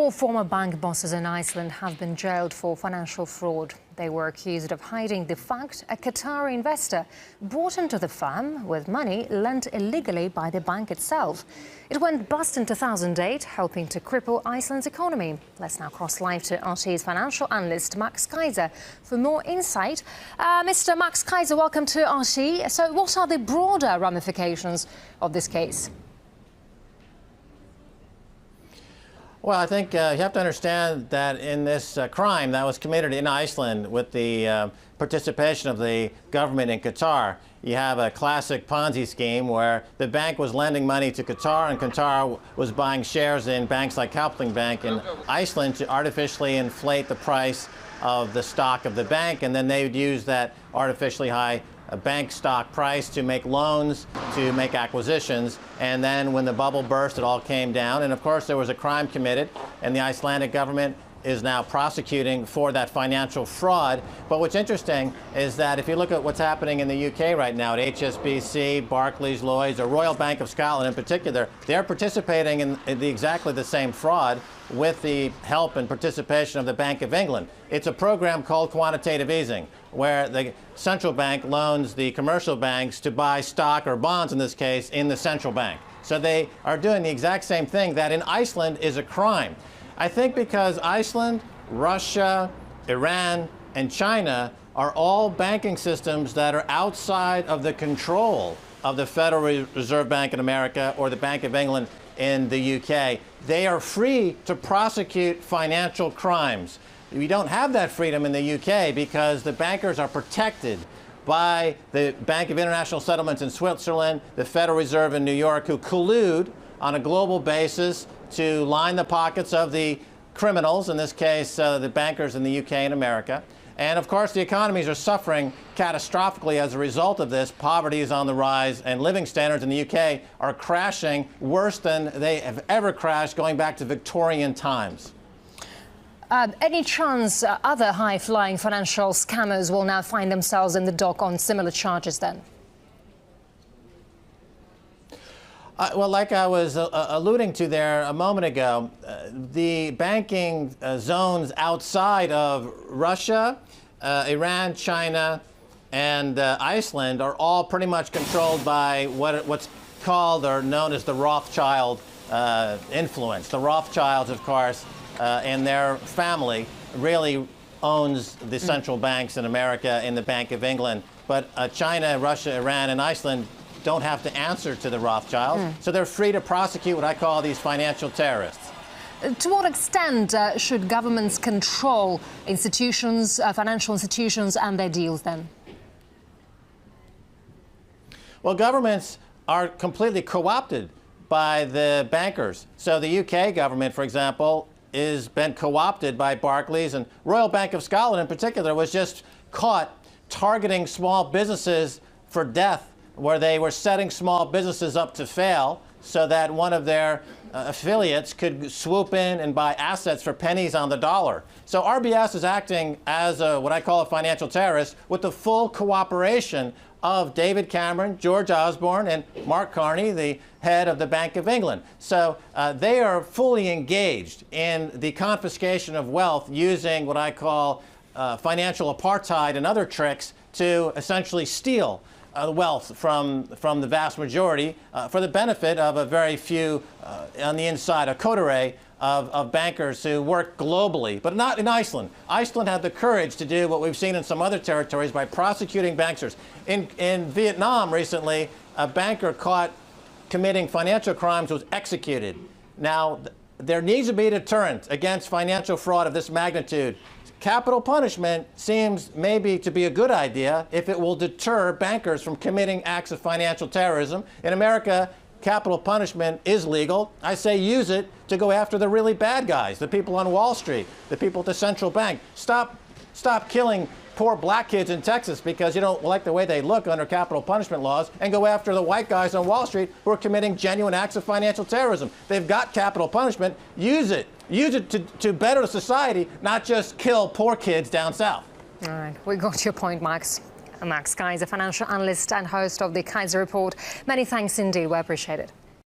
Four former bank bosses in Iceland have been jailed for financial fraud. They were accused of hiding the fact a Qatari investor brought into the firm with money lent illegally by the bank itself. It went bust in 2008, helping to cripple Iceland's economy. Let's now cross live to RT's financial analyst Max Kaiser for more insight. Mr. Max Kaiser, welcome to RT. So what are the broader ramifications of this case? Well, I think you have to understand that in this crime that was committed in Iceland with the participation of the government in Qatar, you have a classic Ponzi scheme where the bank was lending money to Qatar and Qatar was buying shares in banks like Kaupthing Bank in Iceland to artificially inflate the price of the stock of the bank, and then they would use that artificially high bank stock price to make loans, to make acquisitions, and then when the bubble burst, it all came down. And of course, there was a crime committed, and the Icelandic government is now prosecuting for that financial fraud. But what's interesting is that if you look at what's happening in the UK right now at HSBC, Barclays, Lloyds, or Royal Bank of Scotland in particular, they're participating in exactly the same fraud with the help and participation of the Bank of England. It's a program called quantitative easing, where the central bank loans the commercial banks to buy stock or bonds, in this case, in the central bank. So they are doing the exact same thing that in Iceland is a crime. I think because Iceland, Russia, Iran, and China are all banking systems that are outside of the control of the Federal Reserve Bank in America or the Bank of England in the UK. They are free to prosecute financial crimes. We don't have that freedom in the UK because the bankers are protected by the Bank of International Settlements in Switzerland, the Federal Reserve in New York, who collude on a global basis to line the pockets of the criminals, in this case, the bankers in the UK and America. And of course, the economies are suffering catastrophically as a result of this. Poverty is on the rise, and living standards in the UK are crashing worse than they have ever crashed going back to Victorian times. Any chance other high-flying financial scammers will now find themselves in the dock on similar charges then? Well, like I was alluding to there a moment ago, the banking zones outside of Russia, Iran, China, and Iceland are all pretty much controlled by what's called or known as the Rothschild influence. The Rothschilds, of course, and their family really owns the central banks in America and the Bank of England. But China, Russia, Iran, and Iceland don't have to answer to the Rothschilds, so they're free to prosecute what I call these financial terrorists. To what extent should governments control institutions, financial institutions and their deals then? Well, governments are completely co-opted by the bankers. So the UK government, for example, has been co-opted by Barclays, and Royal Bank of Scotland in particular was just caught targeting small businesses for death, where they were setting small businesses up to fail so that one of their affiliates could swoop in and buy assets for pennies on the dollar. So RBS is acting as what I call a financial terrorist with the full cooperation of David Cameron, George Osborne, and Mark Carney, the head of the Bank of England. So they are fully engaged in the confiscation of wealth using what I call financial apartheid and other tricks to essentially steal wealth from the vast majority for the benefit of a very few on the inside, a coterie of bankers who work globally, but not in Iceland. Iceland had the courage to do what we've seen in some other territories by prosecuting bankers. In Vietnam recently, a banker caught committing financial crimes was executed. Now, there needs to be a deterrent against financial fraud of this magnitude. Capital punishment seems maybe to be a good idea if it will deter bankers from committing acts of financial terrorism. In America, capital punishment is legal. I say use it to go after the really bad guys, the people on Wall Street, the people at the central bank. Stop killing poor black kids in Texas because you don't like the way they look under capital punishment laws, and go after the white guys on Wall Street who are committing genuine acts of financial terrorism. They've got capital punishment. Use it. Use it to better society, not just kill poor kids down south. All right, we got your point, Max. Max Kaiser, financial analyst and host of the Kaiser Report. Many thanks indeed. We appreciate it.